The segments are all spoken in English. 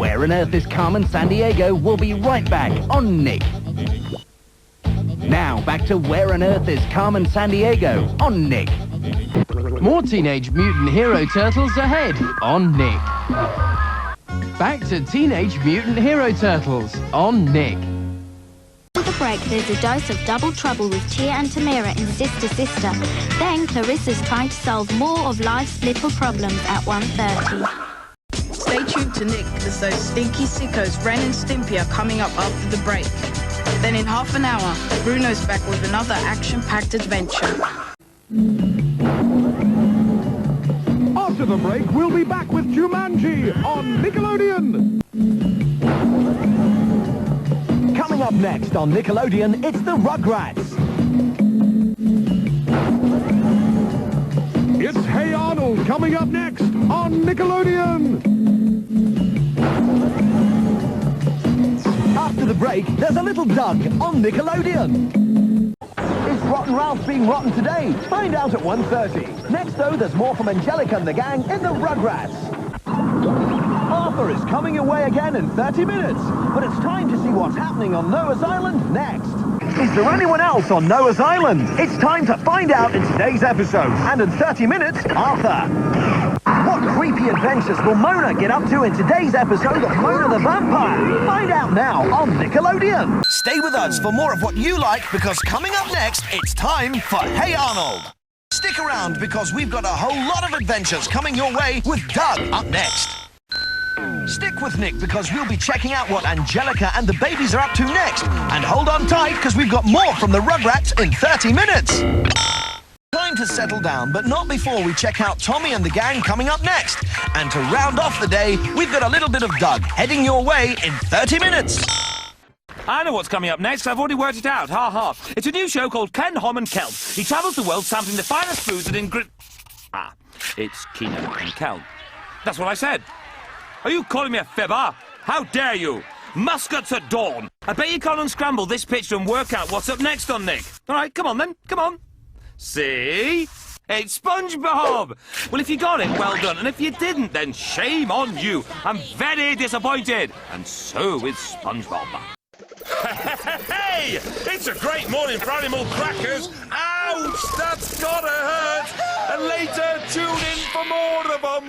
Where on Earth is Carmen Sandiego will be right back on Nick. Now, back to Where on Earth is Carmen Sandiego on Nick. More Teenage Mutant Hero Turtles ahead on Nick. Back to Teenage Mutant Hero Turtles on Nick. After the break, there's a dose of double trouble with Tia and Tamira in Sister Sister. Then Clarissa's trying to solve more of life's little problems at 1:30. Stay tuned to Nick, as those stinky sickos Ren and Stimpy are coming up after the break. Then in half an hour, Bruno's back with another action-packed adventure. After the break, we'll be back with Jumanji on Nickelodeon. Coming up next on Nickelodeon, it's the Rugrats. It's Hey Arnold coming up next on Nickelodeon. After the break, there's a little Doug on Nickelodeon. Is Rotten Ralph being rotten today? Find out at 1:30. Next, though, there's more from Angelica and the gang in the Rugrats. Arthur is coming your way again in 30 minutes, but it's time to see what's happening on Noah's Island next. Is there anyone else on Noah's Island? It's time to find out in today's episode. And in 30 minutes, Arthur. What creepy adventures will Mona get up to in today's episode of Mona the Vampire? Find out now on Nickelodeon. Stay with us for more of what you like, because coming up next, it's time for Hey Arnold. Stick around, because we've got a whole lot of adventures coming your way with Doug up next. Stick with Nick, because we'll be checking out what Angelica and the babies are up to next. And hold on tight, because we've got more from the Rugrats in 30 minutes. Time to settle down, but not before we check out Tommy and the gang coming up next. And to round off the day, we've got a little bit of Doug heading your way in 30 minutes. I know what's coming up next. I've already worked it out. Ha ha. It's a new show called Ken, Hom and Kel. He travels the world sampling the finest foods and it's Keno and Kel. That's what I said. Are you calling me a fibber? How dare you? Muskets at dawn. I bet you can't unscramble this pitch and work out what's up next on Nick. All right, come on then. Come on. See? It's SpongeBob! Well, if you got it, well done. And if you didn't, then shame on you. I'm very disappointed. And so is SpongeBob. Hey! It's a great morning for animal crackers. Ouch! That's gotta hurt. And later, tune in for more of them.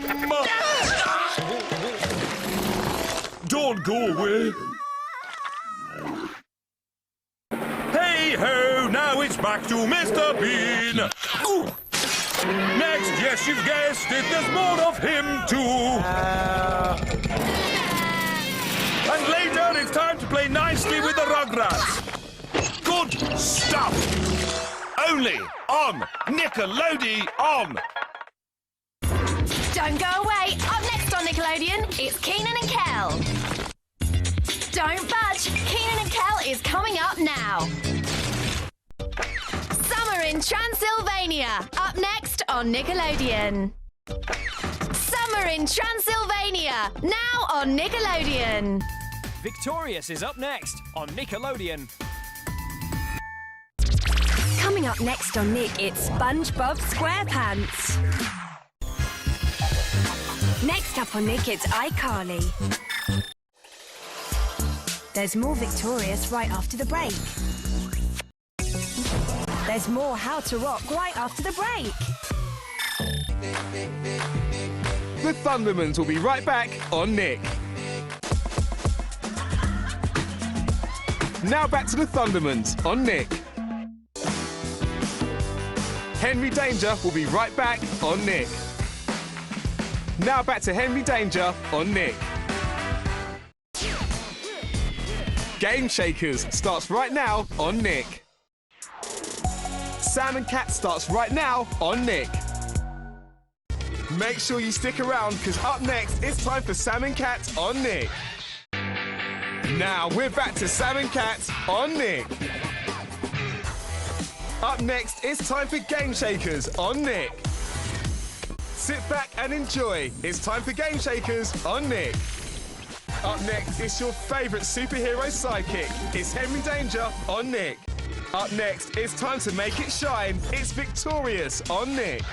Don't go away. Hey-ho, now it's back to Mr. Bean. Ooh. Next, yes, you've guessed it, there's more of him too. And later, it's time to play nicely with the Rugrats. Good stuff. Only on Nickelodeon. Don't go away. Up next on Nickelodeon, it's Keenan and Kel. Don't budge. Keenan and Kel is coming up now. Summer in Transylvania. Up next on Nickelodeon. Summer in Transylvania. Now on Nickelodeon. Victorious is up next on Nickelodeon. Coming up next on Nick, it's SpongeBob SquarePants. Next up on Nick, it's iCarly. There's more Victorious right after the break. There's more How to Rock right after the break. The Thundermans will be right back on Nick. Now back to the Thundermans on Nick. Henry Danger will be right back on Nick. Now back to Henry Danger on Nick. Game Shakers starts right now on Nick. Sam and Cat starts right now on Nick. Make sure you stick around, because up next it's time for Sam and Cat on Nick. Now we're back to Sam and Cat on Nick. Up next it's time for Game Shakers on Nick. Sit back and enjoy. It's time for Game Shakers on Nick. Up next, it's your favourite superhero sidekick. It's Henry Danger on Nick. Up next, it's time to make it shine. It's Victorious on Nick.